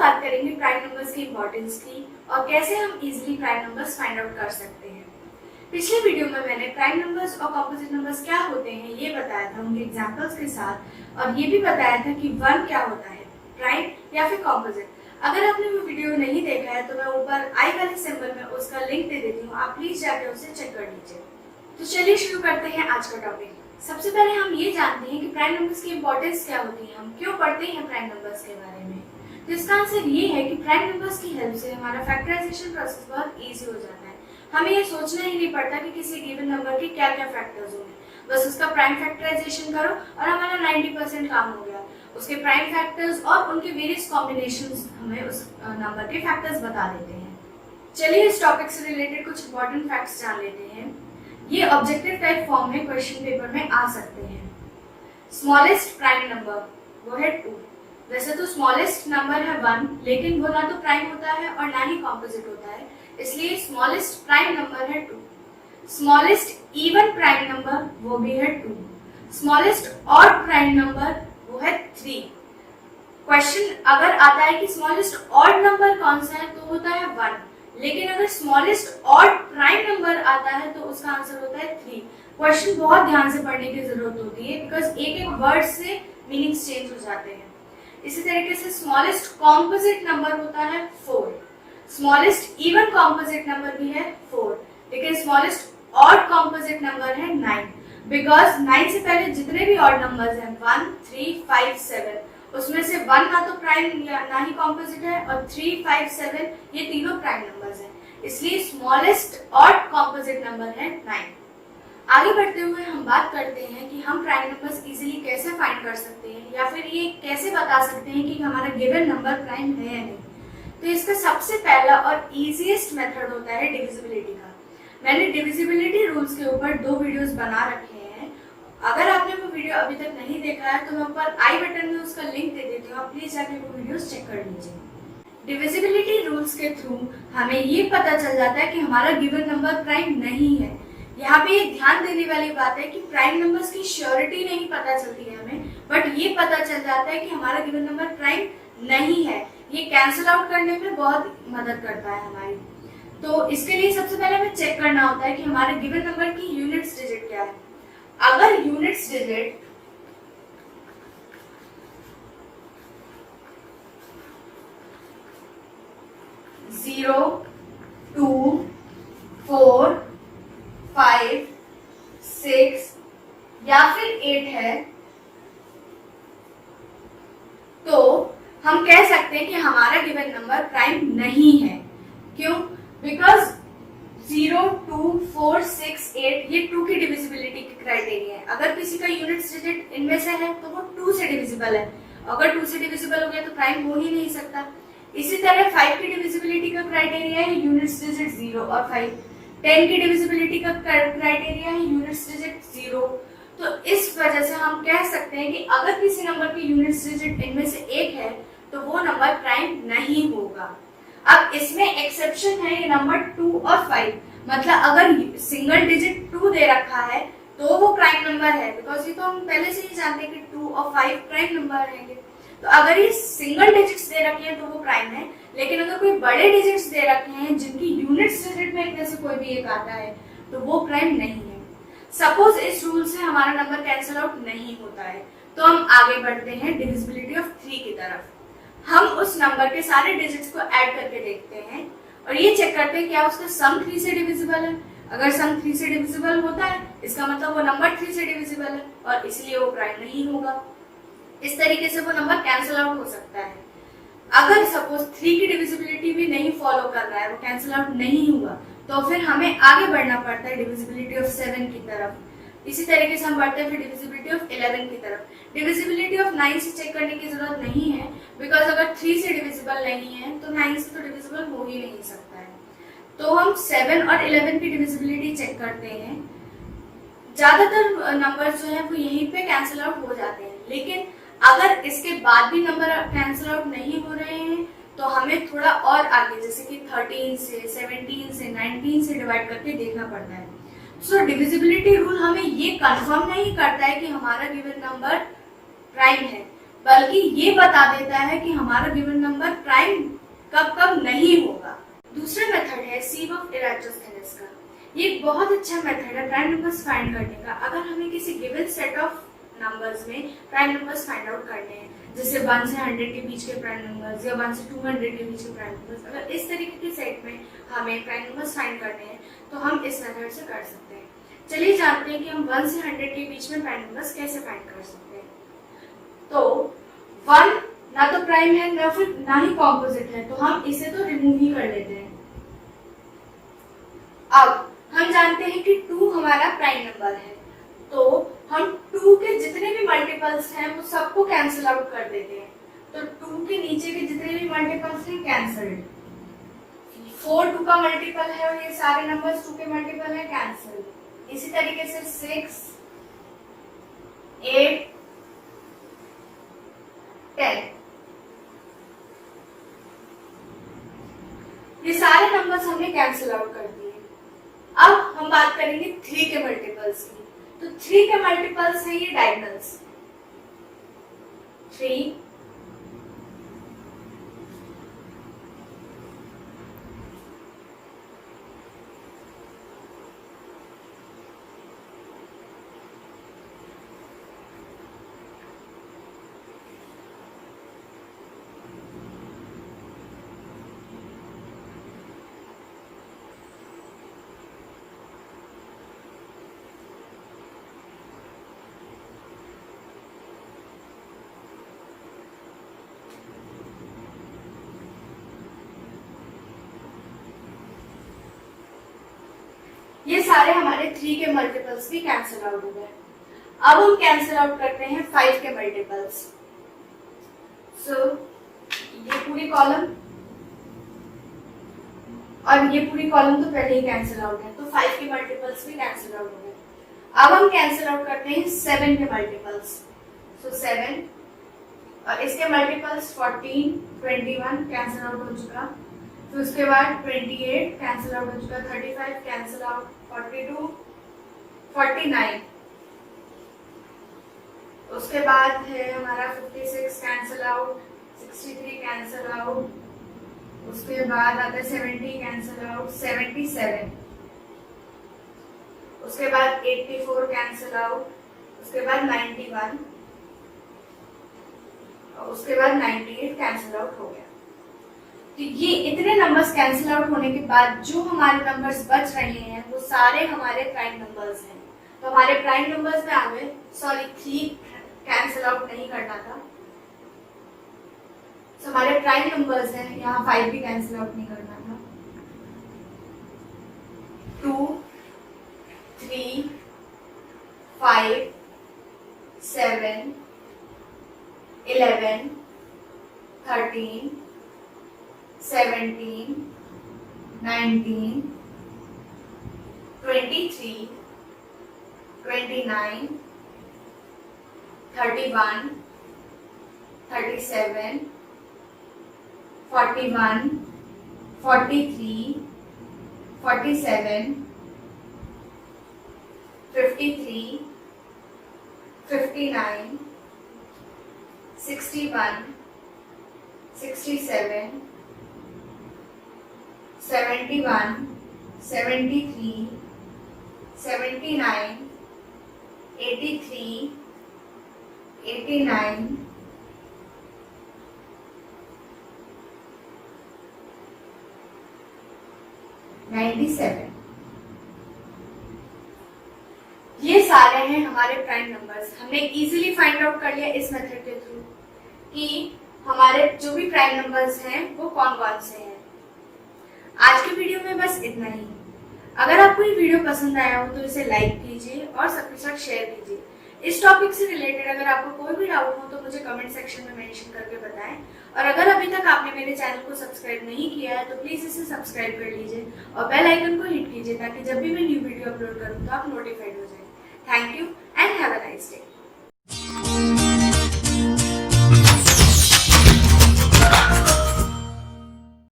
बात करेंगे prime numbers की इंपॉर्टेंस की और कैसे हम easily prime numbers find out कर सकते हैं। पिछले वीडियो में मैंने प्राइम नंबर्स और कॉम्पोजिट नंबर्स क्या होते हैं ये बताया था उनके एग्जांपल्स के साथ, और ये भी बताया था कि वन क्या होता है, प्राइम या फिर कॉम्पोजिट। अगर आपने वो वीडियो नहीं देखा है तो मैं ऊपर आई वाले सिंबल में उसका लिंक दे देती हूँ, आप प्लीज जाकर उसे चेक कर लीजिए। तो चलिए शुरू करते हैं आज का टॉपिक। सबसे पहले हम ये जानते हैं कि प्राइम नंबर्स की इंपॉर्टेंस क्या होती है, हम क्यों पढ़ते हैं प्राइम नंबर्स के बारे में। तो इसका आंसर ये है कि प्राइम नंबर्स की हेल्प से हमारा फैक्टराइजेशन प्रोसेस बहुत इजी हो जाता है। हमें ये सोचना ही नहीं पड़ता कि किसी गिवन नंबर के क्या क्या फैक्टर्स होंगे, बस उसका प्राइम फैक्टराइजेशन करो और हमारा 90% काम हो गया। उसके प्राइम फैक्टर्स और उनके वेरियस कॉम्बिनेशंस हमें उस नंबर के फैक्टर्स बता देते हैं। चलिए इस टॉपिक से रिलेटेड कुछ इंपॉर्टेंट फैक्ट्स जान लेते हैं। ये ऑब्जेक्टिव टाइप फॉर्म में क्वेश्चन पेपर में आ सकते हैं। स्मॉलेस्ट प्राइम नंबर वो है 2। वैसे तो स्मॉलेस्ट नंबर है 1, लेकिन वो ना तो प्राइम होता है और ना ही कॉम्पोजिट होता है, इसलिए स्मॉलेस्ट प्राइम नंबर है 2। स्मॉलेस्ट इवन प्राइम नंबर वो भी है 2। स्मॉलेस्ट ऑड प्राइम नंबर वो है 3। क्वेश्चन अगर आता है कि स्मॉलेस्ट ऑड नंबर कौन सा है तो होता है 1, लेकिन अगर स्मॉलेस्ट ऑड प्राइम नंबर आता है तो उसका आंसर होता है 3। क्वेश्चन बहुत ध्यान से पढ़ने की जरूरत होती है, बिकॉज एक एक वर्ड से मीनिंग्स चेंज हो जाते हैं। इसी तरीके से स्मॉलेस्ट कॉम्पोजिट नंबर होता है 4। स्मॉलेस्ट इवन कॉम्पोजिट नंबर भी है 4, लेकिन स्मॉलेस्ट ऑड कॉम्पोजिट नंबर है 9, बिकॉज 9 से पहले जितने भी ऑड नंबर्स हैं 1, 3, 5, 7, उसमें से 1 ना तो प्राइम या ना ही कॉम्पोजिट है, और 3, 5, 7 ये तीनों प्राइम नंबर्स हैं, इसलिए स्मॉलेस्ट ऑड कॉम्पोजिट नंबर है 9। आगे बढ़ते हुए हम बात करते हैं कि हम प्राइम नंबर्स इजीली कैसे फाइंड कर सकते हैं, या फिर ये कैसे बता सकते हैं कि हमारा गिवन नंबर प्राइम है या नहीं। तो इसका सबसे पहला और इजीएस्ट मेथड होता है डिविजिबिलिटी का। मैंने डिविजिबिलिटी रूल्स के ऊपर 2 वीडियोस बना रखे हैं। अगर आपने वो वीडियो अभी तक नहीं देखा है तो मैं ऊपर आई बटन में उसका लिंक दे देती हूँ, आप प्लीज जाके वो वीडियोस चेक कर लीजिए। डिविजिबिलिटी रूल्स के थ्रू हमें ये पता चल जाता है कि हमारा गिवन नंबर प्राइम नहीं है। यहाँ पे ये ध्यान देने वाली बात है कि प्राइम नंबर्स की श्योरिटी नहीं पता चलती है हमें, बट ये पता चल जाता है कि हमारा गिवन नंबर प्राइम नहीं है। ये कैंसिल आउट करने में बहुत मदद करता है हमारी। तो इसके लिए सबसे पहले हमें चेक करना होता है कि हमारे गिवन नंबर की यूनिट्स डिजिट क्या है। अगर यूनिट्स डिजिट जीरो, 2, 4, 5, 6 या फिर 8 है तो हम कह सकते हैं कि हमारा गिवन नंबर प्राइम नहीं है। क्यों? बिकॉज 0, 2, 4, 6, 8 ये 2 की डिविजिबिलिटी की क्राइटेरिया है। अगर किसी का यूनिट्स डिजिट इनमें से है तो वो 2 से डिविजिबल है। अगर 2 से डिविजिबल हो गया तो प्राइम हो ही नहीं सकता। इसी तरह 5 की डिविजिबिलिटी का क्राइटेरिया है यूनिट्स डिजिट 0 और 5। 10 की डिविजिबिलिटी का क्राइटेरिया है यूनिट्स डिजिट 0। तो इस वजह से हम कह सकते हैं कि अगर किसी नंबर की यूनिट्स डिजिट इनमें से एक है तो वो नंबर प्राइम नहीं होगा। अब इसमें एक्सेप्शन है ये नंबर 2 और 5, मतलब अगर सिंगल डिजिट 2 दे रखा है तो वो प्राइम नंबर है, बिकॉज ये तो हम पहले से ही जानते हैं कि 2 और 5 प्राइम नंबर रहेंगे। तो अगर ये सिंगल डिजिट्स दे रखे हैं तो वो प्राइम है, लेकिन अगर कोई बड़े डिजिट्स दे रखे हैं जिनकी यूनिट्स डिजिट में इनमें से कोई भी एक आता है तो वो प्राइम नहीं है। सपोज इस रूल से हमारा नंबर कैंसिल आउट नहीं होता है तो हम आगे बढ़ते हैं डिविजिबिलिटी ऑफ 3 की तरफ। हम उस नंबर के सारे डिजिट्स को ऐड करके देखते हैं और ये चेक करते हैं क्या उसका सम 3 से डिविजिबल है। अगर सम 3 से डिविजिबल होता है इसका मतलब वो नंबर 3 से डिविजिबल है और इसलिए वो प्राइम नहीं होगा। इस तरीके से वो नंबर कैंसिल आउट हो सकता है। अगर सपोज 3 की डिविजिबिलिटी भी नहीं फॉलो कर रहा है, वो कैंसिल आउट नहीं हुआ, तो फिर हमें आगे बढ़ना पड़ता है डिविजिबिलिटी ऑफ 7 की तरफ। इसी तरीके से हम बढ़ते हैं फिर डिविजिबिलिटी ऑफ 11 की तरफ। डिविजिबिलिटी ऑफ 9 से चेक करने की जरूरत नहीं है, बिकॉज अगर 3 से डिविजिबल नहीं है तो 9 से तो डिविजिबल हो ही नहीं सकता है। तो हम 7 और 11 की डिविजिबिलिटी चेक करते हैं। ज्यादातर नंबर जो है वो यहीं पे कैंसिल आउट हो जाते हैं, लेकिन अगर इसके बाद भी नंबर कैंसिल आउट नहीं हो रहे हैं तो हमें थोड़ा और आगे, जैसे कि 13 से 17 से 19 से डिवाइड करके देखना पड़ता है। सो डिविजिबिलिटी रूल हमें ये कंफर्म नहीं करता है कि हमारा गिवन नंबर प्राइम है, बल्कि ये बता देता है कि हमारा गिवन नंबर प्राइम कब कब नहीं होगा। दूसरा मेथड है सीव ऑफ इराटोस्थेनेस का। ये एक बहुत अच्छा मेथड है प्राइम नंबर्स फाइंड करने का। अगर हमें किसी गिवन सेट ऑफ नंबर्स में प्राइम नंबर्स फाइंड आउट करने हैं, जैसे 1 से 100 के बीच के प्राइम नंबर्स या 1 से 200 के बीच के प्राइम नंबर्स, अगर इस तरीके के सेट में हमें प्राइम नंबर्स फाइंड करने हैं तो हम इस मेथड से कर सकते हैं। चलिए जानते हैं कि हम 1 से 100 के बीच में प्राइम नंबर्स कैसे फाइंड कर सकते हैं। तो 1 ना तो प्राइम है ना ही कॉम्पोजिट है, तो हम इसे तो रिमूव ही कर लेते हैं। अब हम जानते हैं कि 2 हमारा प्राइम नंबर है, तो हम 2 के जितने भी मल्टीपल्स हैं वो सबको कैंसिल आउट कर देते हैं। तो 2 के नीचे के जितने भी मल्टीपल्स हैं कैंसिल्ड। 4 2 का मल्टीपल है और ये सारे नंबर्स 2 के मल्टीपल है, कैंसिल। इसी तरीके से 6 8 10 ये सारे नंबर्स हमने कैंसिल आउट कर दिए। अब हम बात करेंगे 3 के मल्टीपल्स की। तो 3 के मल्टीपल्स है ये डायगोनल्स। 3 ये सारे हमारे 3 के मल्टीपल्स भी कैंसिल आउट हो गए। अब हम कैंसिल आउट करते हैं 5 के मल्टीपल्स। सो ये पूरी कॉलम और ये पूरी कॉलम तो पहले ही कैंसिल आउट है, तो 5 के मल्टीपल्स भी कैंसिल आउट हो गए। अब हम कैंसिल आउट करते हैं 7 के मल्टीपल्स। सो 7 और इसके मल्टीपल्स 14 21 कैंसिल आउट हो चुका। फिर उसके बाद 28 कैंसिल आउट हो चुका, 35 कैंसिल आउट, 42 49, उसके बाद है हमारा 56 कैंसिल आउट, 63 कैंसिल आउट, उसके बाद आता है 70 कैंसिल आउट, 77, उसके बाद 84 कैंसिल आउट, उसके बाद 91 और उसके बाद 98 कैंसिल आउट हो गया। तो ये इतने नंबर्स कैंसिल आउट होने के बाद जो हमारे नंबर्स बच रहे हैं वो सारे हमारे प्राइम नंबर्स हैं। तो हमारे प्राइम नंबर्स में आ गए, सॉरी 3 कैंसिल आउट नहीं करना था। तो हमारे प्राइम नंबर्स हैं, यहाँ 5 भी कैंसिल आउट नहीं करना था। 2 3 5 7 11 13 17 19 23 29 31 37 41 43 47 53 59 61 67 71 73 79 83 89 97। ये सारे हैं हमारे प्राइम नंबर्स। हमने इजीली फाइंड आउट कर लिया इस मेथड के थ्रू कि हमारे जो भी प्राइम नंबर्स हैं वो कौन कौन से हैं। आज के वीडियो में बस इतना ही। अगर आपको ये वीडियो पसंद आया हो तो इसे लाइक कीजिए और सबके साथ शेयर कीजिए। इस टॉपिक से रिलेटेड अगर आपको कोई भी डाउट हो तो मुझे कमेंट सेक्शन में मेंशन करके बताएं। और अगर अभी तक आपने मेरे चैनल को सब्सक्राइब नहीं किया है तो प्लीज इसे सब्सक्राइब कर लीजिए और बेल आइकन को हिट कीजिए ताकि जब भी मैं न्यू वीडियो अपलोड करूँ तो आप नोटिफाइड हो जाए। Thank you and have a nice day.